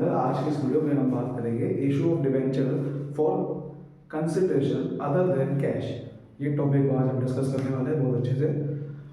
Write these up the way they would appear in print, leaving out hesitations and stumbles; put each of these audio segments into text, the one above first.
अंदर आज की इस वीडियो में हम बात करेंगे issue of debenture for consideration other than cash. ये टॉपिक आज हम डिस्कस करने वाले हैं बहुत अच्छे से।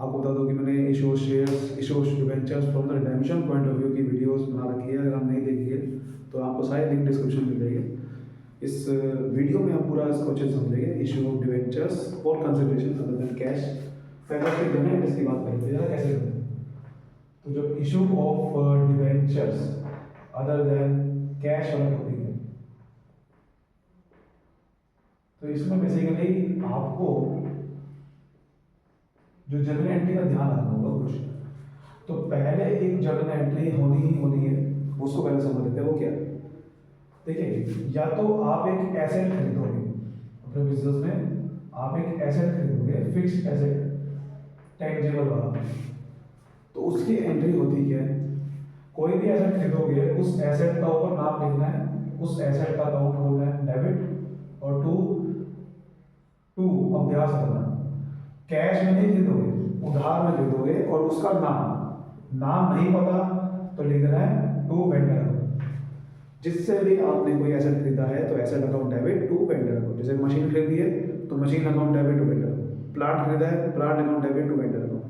आपको बता दूं कि मैंने issue shares, issue debentures from the redemption point of view की वीडियोस बना रखी है। अगर आप नहीं देखी है तो आपको सारे लिंक डिस्क्रिप्शन में मिलेंगे। इस वीडियो में हम पूरा इसको अच्छे से समझेंगे। Issue of debentures for consideration other than cash. पहले फिर जमें इसकी बात करेंगे यार कैसे करते हैं। तो जो issue of debentures other than cash वाला टॉपिक है, तो इसमें बेसिकली आपको जो जर्नल एंट्री का ध्यान रखना होगा कुछ। तो पहले एक जर्नल एंट्री होनी ही होनी है, उसको पहले समझ लेते हैं। वो क्या है? देखिए, या तो आप एक एसेट खरीदोगे अपने बिजनेस में, आप एक एसेट खरीदोगे फिक्स्ड एसेट टेंजिबल वाला, तो उसकी एंट्री होती क्या है? कोई भी एसेट खरीदोगे उस एसेट का ऊपर नाम लिखना है, उस एसेट का अकाउंट खोलना है डेबिट, और टू अभ्यास करना है। कैश में नहीं खरीदोगे, उधार में खरीदोगे और उसका नाम नहीं पता तो लिख देना है टू वेंडर। जिससे भी आपने कोई एसेट खरीदा है तो asset account debit to vendor account. जैसे मशीन खरीदी है तो machine account debit to vendor, plant खरीदा है plant account debit to vendor account.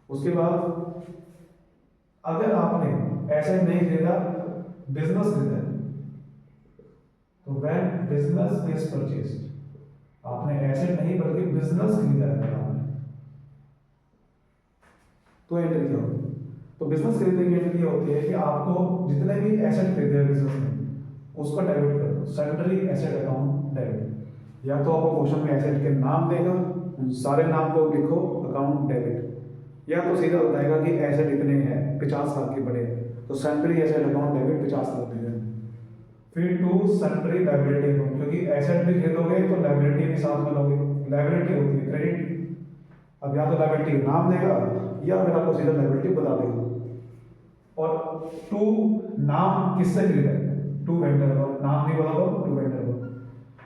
उसके बाद अगर आपने एसेट नहीं खरीदा, बिजनेस खरीदा है, तो व्हेन बिजनेस इज परचेज्ड, आपने एसेट नहीं बल्कि बिजनेस खरीदा है आपने, तो एंट्री क्या होगी? तो बिजनेस खरीदने की एंट्री होती है कि आपको जितने भी एसेट खरीदे हैं बिजनेस में उसको डेबिट कर दो, सैलरी एसेट अकाउंट डेबिट। या तो आपको क्वेश्चन में एसेट के नाम देगा, उन सारे नाम को लिखो अकाउंट डेबिट, या तो सीधा बताएगा कि एसेट इतने हैं 50 साल के बड़े हैं, तो सैलरी एसेट अकाउंट डेबिट 50 साल के हैं। फिर टू सैलरी लायबिलिटी अकाउंट, क्योंकि एसेट भी खरीदोगे तो लायबिलिटी भी साथ में लोगे। लायबिलिटी होती है क्रेडिट, अब या तो लायबिलिटी नाम देगा या फिर आपको सीधा लायबिलिटी बता देगा। और टू नाम किससे खरीदा है? टू वेंडर अकाउंट, नाम नहीं बता दो टू वेंडर अकाउंट।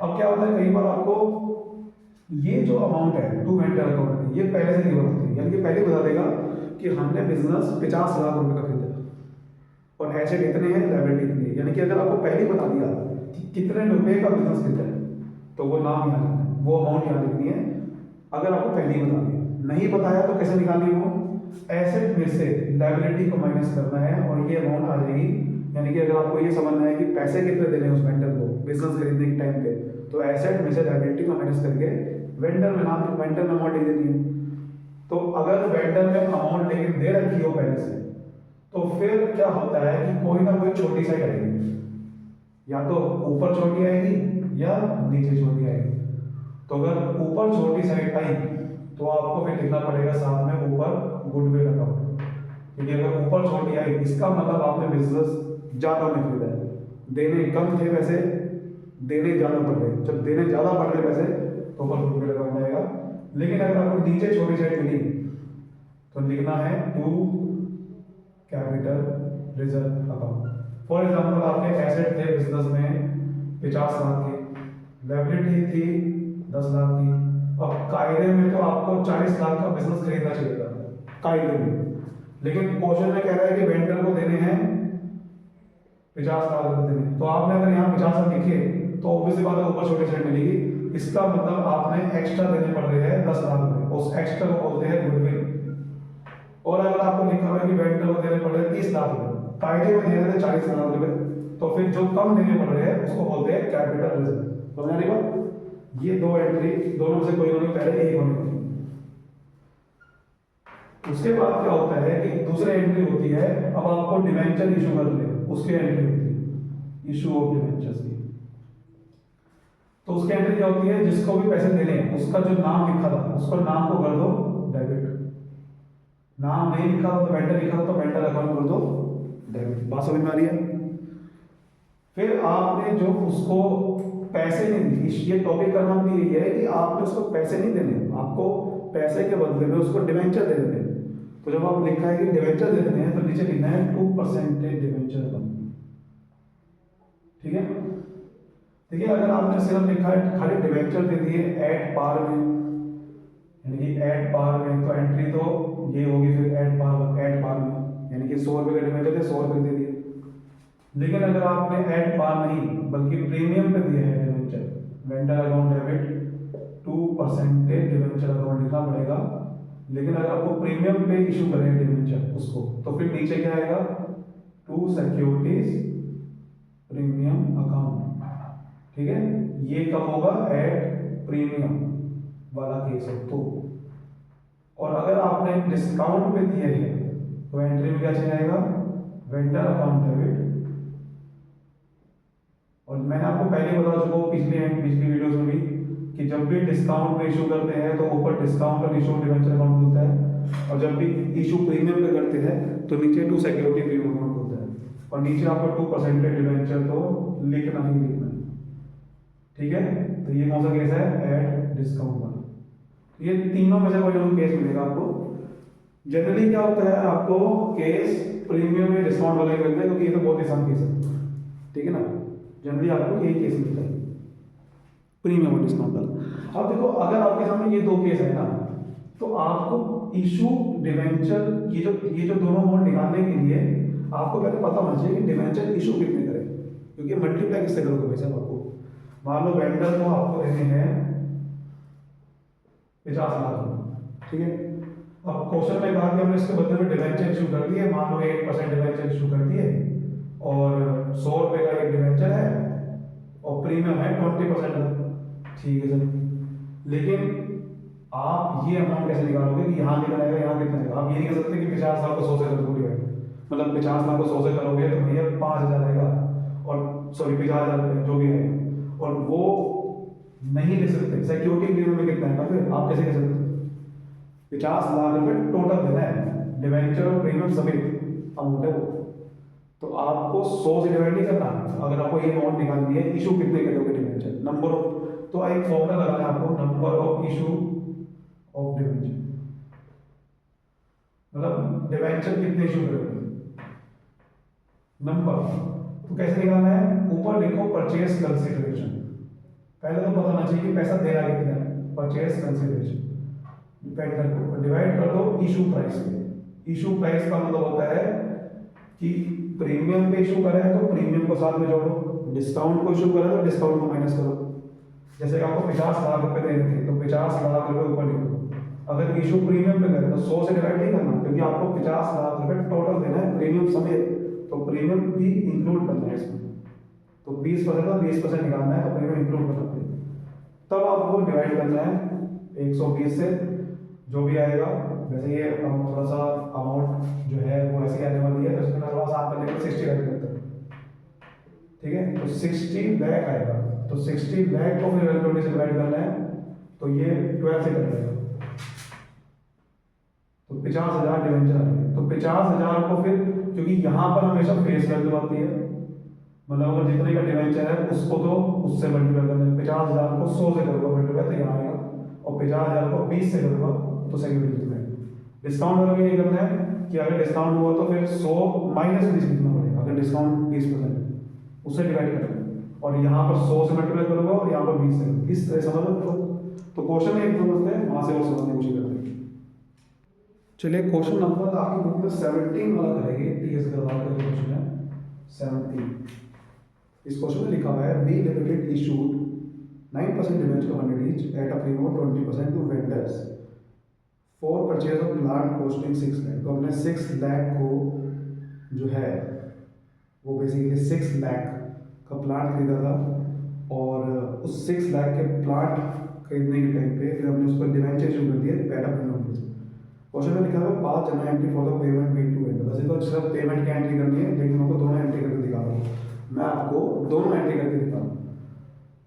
अब क्या होता है कई बार आपको ये जो अमाउंट है टू वेंडर अकाउंट ये पहले से गिवन होती है, यानी कि पहले बता देगा कि हमने बिजनेस 50 लाख रुपए का खरीदा और एसेट इतने हैं लायबिलिटी इतनी है। यानी कि अगर आपको पहले बता दिया कि कितने रुपए का बिजनेस खरीदा है तो वो नाम यहाँ लिखना है, वो अमाउंट यहाँ लिखनी है। अगर आपको पहले ही बता दिया, नहीं बताया तो कैसे निकालनी है? वो एसेट में से लायबिलिटी को माइनस करना है और ये अमाउंट आ जाएगी। यानी कि अगर आपको ये समझना है कि पैसे कितने देने हैं उस वेंडर को बिजनेस खरीदने के टाइम पे, तो एसेट में से लायबिलिटी को माइनस करके वेंडर में अमाउंट लिख देनी है। तो अगर वेंडर में अमाउंट लेके दे रखी हो पहले से, तो फिर क्या होता है कि कोई ना कोई छोटी साइड आएगी, या तो ऊपर छोटी आएगी या नीचे छोटी आएगी। तो अगर ऊपर छोटी साइड आई तो आपको फिर लिखना पड़ेगा साथ में ऊपर गुडविल अकाउंट, क्योंकि अगर ऊपर छोटी आई इसका मतलब आपने बिजनेस ज्यादा में खरीदा है, देने कम थे पैसे, देने ज्यादा पड़ रहे। जब देने ज्यादा पड़ रहे पैसे तो ऊपर गुडविल अकाउंट आएगा। लेकिन अगर आपको नीचे छोटी साइड मिली तो लिखना है to capital reserve account. For example आपके एसेट थे बिजनेस में 50 लाख के, लायबिलिटी थी 10 लाख की। अब कायदे में तो आपको 40 लाख का बिजनेस खरीदना चाहिए था कायदे में, लेकिन क्वेश्चन में कह रहा है कि वेंडर को देने हैं 50 लाख रुपए देने। तो आपने अगर यहाँ 50 लाख लिखे तो ऑब्वियसली बात है ऊपर छोटी साइड मिलेगी। इसका मतलब आपने एक्स्ट्रा देने पड़ रहे हैं 10 लाख रुपए, उस एक्स्ट्रा को बोलते हैं गुडविल। और अगर आपको लिखा हुआ है कि वेंडर को देने पड़ रहे हैं 30 लाख रुपए, कायदे में दे रहे थे 40 लाख रुपए, तो फिर जो कम देने पड़ रहे हैं उसको बोलते हैं कैपिटल रिजर्व। समझ रही बात? ये दो एंट्री दोनों में से कोई होनी पहले एक होनी होगी। उसके बाद क्या होता है कि दूसरी एंट्री होती है, अब आपको डिवेंचर इशू कर ले, उसकी एंट्री होती है इशू ऑफ डिवेंचर्स की। तो उसकी एंट्री क्या होती है? जिसको भी पैसे देने हैं उसका जो नाम लिखा था उसको नाम को कर दो डेबिट, नाम नहीं लिखा हो तो वेंडर लिखा हो तो वेंडर अकाउंट कर दो डेबिट। बात समझ में आ रही है? फिर आपने जो उसको पैसे नहीं दिए, ये टॉपिक का नाम भी यही है कि आपने उसको पैसे नहीं देने, आपको पैसे के बदले में उसको डिवेंचर दे देने। तो जब आप लिखा है कि डिवेंचर दे देने हैं तो नीचे लिखना है 2% डिवेंचर कम। ठीक है? देखिए, अगर आपने सिर्फ लिखा है खाली डिवेंचर दे दिए एट पार में, यानी कि एट पार में, तो एंट्री तो ये होगी फिर एट पार में, यानी कि 100 रुपए का डिवेंचर थे 100 रुपए दे दिए। लेकिन अगर आपने ऐड पार नहीं बल्कि प्रीमियम पे दिया है debenture, vendor account debit 2% debenture account लिखना पड़ेगा। लेकिन अगर आपको प्रीमियम पे इशू करें डिवेंचर उसको, तो फिर नीचे क्या आएगा, टू सिक्योरिटीज प्रीमियम अकाउंट। ठीक है, ये कब होगा, एट प्रीमियम वाला केस हो तो। और अगर आपने डिस्काउंट पे दिए हैं तो एंट्री में क्या चेंज आएगा, वेंडर अकाउंट डेबिट। और मैंने आपको पहले बता चुका हूँ पिछली वीडियोस में भी कि जब भी डिस्काउंट पे इशू करते हैं तो ऊपर डिस्काउंट और इशू डिवेंचर अकाउंट खुलता है, और जब भी इशू प्रीमियम पे करते हैं तो नीचे टू सिक्योरिटी प्रीमियम अकाउंट खुलता है, और नीचे आपको 2% डिवेंचर तो लिखना ही लिखना है। ठीक है, तो ये कौन सा केस है, एट डिस्काउंट वाला। तो ये तीनों में से कोई ना कोई केस मिलेगा आपको। जनरली क्या होता है, आपको केस प्रीमियम में डिस्काउंट वाले मिलते हैं, क्योंकि ये तो बहुत आसान केस है। ठीक है ना, जनरली आपको यही केस मिलता है, प्रीमियम और डिस्काउंट वाला। अब देखो, अगर आपके सामने ये दो केस है ना, तो आपको इशू डिवेंचर, ये जो दोनों अमाउंट निकालने के लिए आपको पहले पता होना चाहिए कि डिवेंचर इशू कितने करें, क्योंकि मल्टीप्लाई किससे करोगे भाई साहब। आपको मान लो वेंडर को आपको देने हैं 50 लाख, ठीक है। अब क्वेश्चन में कहा कि हमने इसके बदले में डिवेंचर इशू कर दिए, मान लो 8% डिवेंचर इशू कर दिए, और 100 रुपये का एक डिवेंचर है और प्रीमियम है 20% का। ठीक है सर, लेकिन आप ये अमाउंट कैसे निकालोगे कि यहाँ कितना आएगा, यहाँ कितना आएगा। आप ये नहीं कह सकते कि 50 लाख को 100 से कर दोगे, मतलब 50 लाख को 100 से करोगे तो भैया 5000 आएगा, और सॉरी 50,000 रुपये जो भी है, और वो नहीं ले सकते। सिक्योरिटी प्रीमियम में कितना है, फिर आप कैसे कह सकते, 50 लाख रुपए टोटल देना है, डिवेंचर और प्रीमियम समेत अमाउंट है वो। तो आपको 100 से डिवाइड नहीं करना। अगर आपको ये अमाउंट निकालनी है, इशू कितने करोगे डिवेंचर, नंबर ऑफ, तो एक फॉर्मूला लगाना है आपको, number of issue of debenture, मतलब डिवेंचर कितने इशू करोगे, नंबर। तो कैसे निकालना है, ऊपर लिखो परचेज कंसिडरेशन। पहले तो पता होना चाहिए कि पैसा देना कितना है, परचेज कंसिडरेशन वेंडर को डिवाइड कर दो इशू प्राइस पे। इशू प्राइस का मतलब होता है कि प्रीमियम पे इशू करा है तो प्रीमियम को साथ में जोड़ो, डिस्काउंट को इशू करा है तो डिस्काउंट को माइनस करो। जैसे कि आपको 50 लाख रुपए देने थे तो 50 लाख रुपए ऊपर लिखो। अगर इशू प्रीमियम पे करे तो 100 से डिवाइड नहीं करना, क्योंकि आपको 50 लाख रुपए टोटल देना है प्रीमियम समेत, तो प्रीमियम भी इंक्लूड करना है इसमें। तो 20% का 20% निकालना है, तो प्रीमियम इंक्लूड करना पड़ेगा। तब आपको डिवाइड करना है 120 से, जो भी आएगा। वैसे ये थोड़ा सा अमाउंट जो है वो ऐसे आने वाली है, तो इसमें थोड़ा सा आप करने के 60 लाख करते हैं, ठीक है। तो 60 लाख आएगा, तो 60 लाख को फिर 120 से डिवाइड करना है, तो ये 12 से कर देगा, तो 50,000 डिवेंचर आ गए। तो 50,000 को फिर, क्योंकि यहाँ पर हमेशा फेस वैल्यू आती है, मतलब अगर जितने का डिवेंचर है उसको तो उससे मल्टीप्लाई करना है। 50,000 को 100 से करूँगा मल्टीप्लाई, तो यहाँ आएगा, और 50,000 को 20 से करूँगा तो सिक्योरिटी में। डिस्काउंट वाला भी ये करना है कि अगर डिस्काउंट हुआ तो फिर 100 माइनस 20 लिखना पड़ेगा। अगर डिस्काउंट 20% है उससे डिवाइड करेंगे, और यहाँ पर 100 से मल्टीप्लाई करूँगा और यहाँ पर 20 से, इस तरह समझ लो। तो क्वेश्चन एक समझते हैं, वहाँ से और समझने की कोशिश करते हैं। चलिए क्वेश्चन नंबर आपकी बुक में 17 वाला करेंगे, टीएस गढ़वाल का क्वेश्चन है 17। इस क्वेश्चन में लिखा हुआ है we limited issued 9% debenture quantities at a premium of 20% to vendors for purchase of plant costing 6 lakh. तो हमने 6 लाख को जो है वो बेसिकली 6 लाख का प्लांट खरीदा था, और उस 6 लाख के प्लांट खरीदने के टाइम पे फिर हमने उसको डिवेंचर इशू कर दिया एट अ प्रीमियम। क्वेश्चन में लिखा हुआ 5 journal entry for the payment made to vendor. वैसे तो सिर्फ पेमेंट की एंट्री करनी है, लेकिन आपको दोनों एंट्री करके दिखा रहा हूँ, मैं आपको दोनों एंट्री करके दिखा रहा हूँ।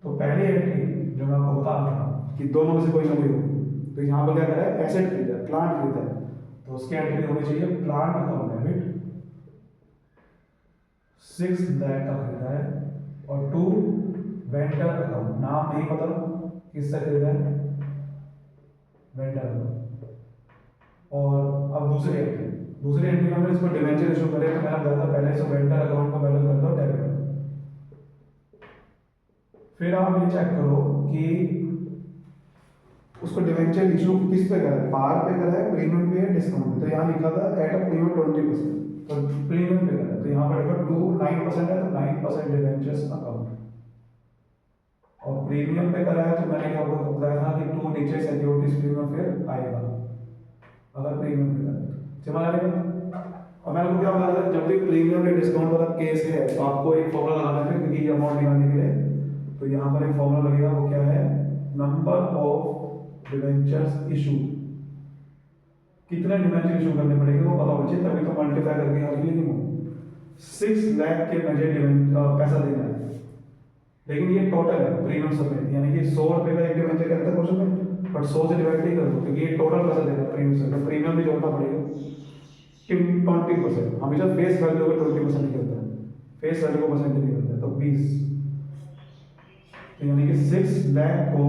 तो पहली एंट्री जो मैं आपको बता रहा था कि दोनों में से कोई ना कोई होगी, तो यहाँ पर क्या करा है, एसेट खरीदा है, प्लांट खरीदा है, तो उसकी एंट्री होनी चाहिए प्लांट अकाउंट डेबिट 6 लाख का खरीदा है, और टू वेंडर अकाउंट, नाम नहीं पता किससे खरीदा है, वेंडर अकाउंट। और अब दूसरी एंट्री में हमने इसको डिवेंचर इशू करे, तो मैंने बताया था पहले से वेंडर अकाउंट का वैल्यू कर दो डेबिट। फिर आप ये चेक करो कि उसको डिवेंचर इशू किस पे करा है, पार पे करा है, प्रीमियम पे है, डिस्काउंट पे। तो यहाँ लिखा था एट अ प्रीमियम 20%, तो प्रीमियम पे करना है, तो यहाँ पर देखो 9% है तो 9% डिवेंचर्स अकाउंट, और प्रीमियम पे करा है तो मैंने क्या बताया था कि 2 नीचे सिक्योरिटीज प्रीमियम फिर आएगा अगर प्रीमियम पे करा, समझ आ रही है। और मैंने आपको क्या बताया था, जब भी प्रीमियम या डिस्काउंट वाला केस है तो आपको एक फॉर्मूला लगाना है क्योंकि ये अमाउंट निकालने के लिए, तो यहाँ पर एक फॉर्मूला लगेगा, वो क्या है, नंबर ऑफ डिवेंचर्स इशू, कितने डिवेंचर इशू करने पड़ेंगे वो पता होना चाहिए, तभी तो मल्टीप्लाई करके यहाँ लिखेंगे 6 लाख के मुझे पैसा देना है, लेकिन ये टोटल है प्रीमियम समेत, यानी कि 100 रुपये का एक डिवेंचर कहता है क्वेश्चन में, बट 100 से डिवाइड नहीं करो क्योंकि ये टोटल पैसा देना है प्रीमियम से, तो प्रीमियम भी जोड़ना पड़ेगा 20%, हमेशा फेस वैल्यू को 20% निकलता है, फेस वैल्यू को परसेंटेज निकलता है, तो 20, तो यानी कि 6 लाख को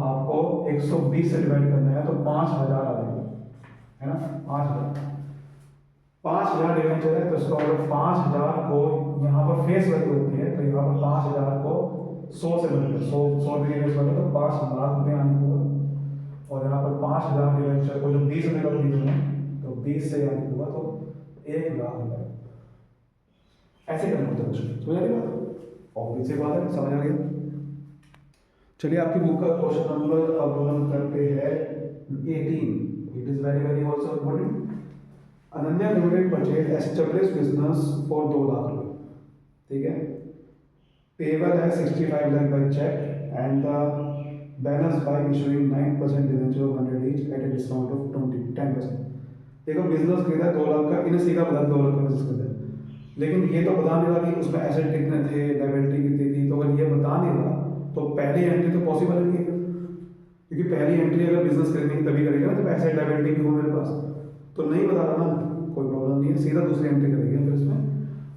आपको 120 से डिवाइड करना है तो 5000 आ जाएगा, है ना, 5000 डिवेंचर है तो इसका ऑर्डर 5000 को यहाँ पर फेस वैल्यू होती है, तो यहाँ पर 5000 को 100 से मल्टीप्लाई, 100 रुपये फेस वैल्यू तो 5 लाख रुपये आने को, और यहाँ पर 5000 डिवेंचर को जो 20 रुपये का खरीदना है तो 20 से आने होगा तो 1 लाख रुपये, ऐसे करना होता है कुछ, समझ आ रही बात, ऑब्वियस सी बात है, समझ आ गया। चलिए आपकी बुक का क्वेश्चन नंबर अब हम करते हैं 18, it is very very also important. Ananya limited purchase establish business for 2 lakh रुपए, ठीक है, पेबल है 65 lakh by cheque and the balance by issuing 9% debenture of 100 each at a discount of 10%। देखो बिजनेस खरीदा 2 लाख का, इन्हें सीधा बता 2 लाख का बिजनेस खरीदा, लेकिन ये तो बता नहीं रहा कि उसमें एसेट कितने थे, लायबिलिटी कितनी थी, तो अगर ये बता नहीं रहा तो पहली एंट्री तो पॉसिबल नहीं है, क्योंकि पहली एंट्री अगर बिजनेस करने की तभी करेगा ना जब एसेट लायबिलिटी भी हो मेरे पास, तो नहीं बता रहा ना, कोई प्रॉब्लम नहीं है, सीधा दूसरी एंट्री करेंगे। फिर इसमें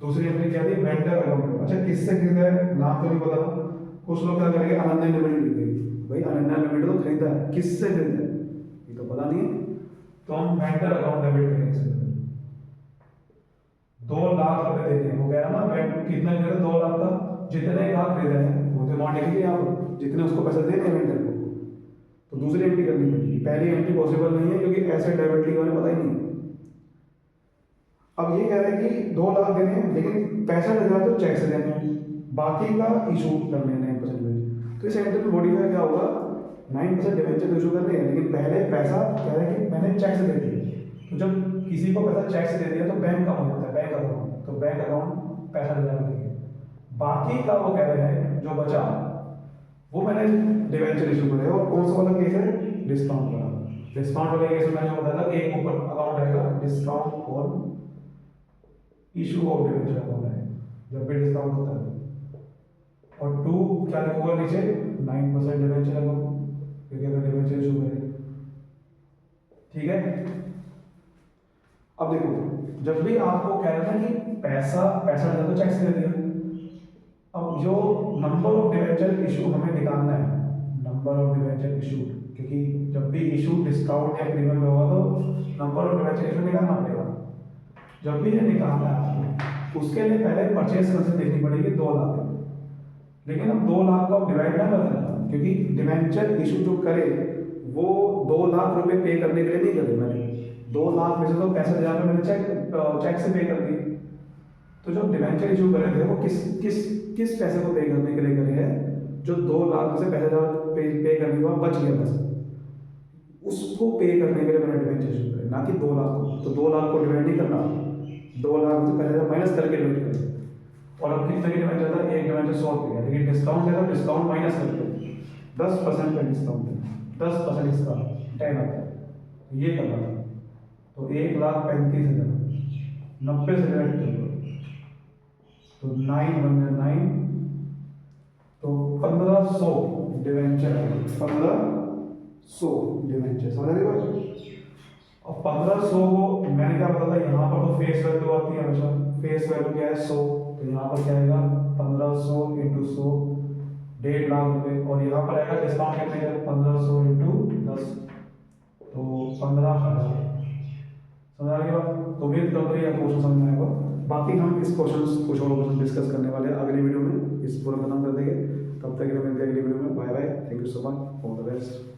दूसरी एंट्री क्या थी, वेंडर अकाउंट, अच्छा किससे खरीदा है, नाम तो नहीं पता, कुछ लोग क्या करेंगे अनन्या लिमिटेड लिखेंगे, भाई अनन्या लिमिटेड तो खरीदा है, किससे खरीदा है ये तो पता नहीं है, तो हम वेंडर अकाउंट डेबिट करेंगे। 2 लाख रुपए देते हैं, वो कह रहा ना कितना खरीदा, 2 लाख का, जितने का खरीदा है वो तो अमाउंट लिखिए यहाँ पर, जितने उसको पैसे देने हैं वेंडर को, तो दूसरी एंट्री करनी पड़ेगी, पहली एंट्री पॉसिबल नहीं है क्योंकि एसेट लायबिलिटी का पता ही नहीं। अब ये कह रहे हैं कि 2 लाख देने हैं लेकिन पैसा लगा तो चेक से देने हैं, बाकी का इशू करने हैं 9% डिवेंचर, तो इस एंट्री में मॉडिफाई क्या होगा, 9% डिवेंचर इशू करने हैं, लेकिन पहले पैसा कह रहे हैं कि मैंने चेक से दे दिया, तो जब किसी को पैसा चेक से दे दिया तो बैंक का हो जाता है, बैंक अकाउंट, तो बैंक अकाउंट पैसा ले जाना चाहिए, बाकी का वो कह रहे हैं जो बचा वो मैंने डिवेंचर इशू करे, और कौन सा वाला केस है, डिस्काउंट वाला, डिस्काउंट वाले केस में मैंने बताया था एक ऊपर अकाउंट आएगा डिस्काउंट और इशू ऑफ डिवेंचर अकाउंट है जब भी डिस्काउंट होता है, और 2 क्या लिखूंगा नीचे 9% डिवेंचर अकाउंट, क्योंकि अगर डिवेंचर इशू करे, ठीक है। अब देखो जब भी आपको कह रहे हैं कि पैसा दिया तो चेक से दे दिया, अब जो नंबर ऑफ डिवेंचर इशू हमें निकालना है, नंबर ऑफ डिवेंचर इशू, क्योंकि जब भी इशू डिस्काउंट या प्रीमियम में होगा तो नंबर ऑफ डिवेंचर इशू निकालना पड़ेगा, जब भी ये निकालना है आपको उसके लिए पहले परचेज कंसेप्ट देखनी पड़ेगी 2 लाख, लेकिन अब 2 लाख को आप डिवाइड ना कर देना, क्योंकि डिवेंचर इशू जो करे वो 2 लाख रुपए पे करने के लिए नहीं करे, मैंने 2 लाख में से तो 65,000 मैंने चेक से पे कर दिए, तो जो डिवेंचर इशू करे थे वो किस पैसे को पे करने के लिए करे हैं, जो 2 लाख में से 65,000 पे करने के बाद बच गया पैसा, उसको पे करने के लिए मैंने डिवेंचर इशू करे, ना कि 2 लाख को, तो 2 लाख को डिवाइड नहीं करना, 2 लाख में से 65,000 माइनस करके डिवाइड करें, और अब कितने की डिवेंचर था, एक डिवेंचर 100 रुपये, लेकिन डिस्काउंट है तो डिस्काउंट माइनस करके 10% का डिस्काउंट है, 10% इसका 10 आता है, ये करना था, तो 1,35,000 90 से डिवाइड कर दो, तो 9 बन गया 9, तो 1500 डिवेंचर, 1500 डिवेंचर, समझ रहे हो। अब 1500 को मैंने क्या बताया था, यहाँ पर तो फेस वैल्यू आती है हमेशा, फेस वैल्यू क्या है 100, तो यहाँ पर क्या आएगा 1500 इंटू 100 1.5 लाख रुपए, और यहाँ पर आएगा डिस्काउंट कितने का 1500 इंटू 10 तो 15,000, समझ आ गई बात। तो उम्मीद करता हूँ यह क्वेश्चन समझ में आएगा, बाकी हम इस क्वेश्चन कुछ और क्वेश्चन डिस्कस करने वाले हैं अगली वीडियो में, इस पूरा खत्म कर देंगे, तब तक के लिए मिलते हैं अगली वीडियो में, bye bye, thank you so much, all the best.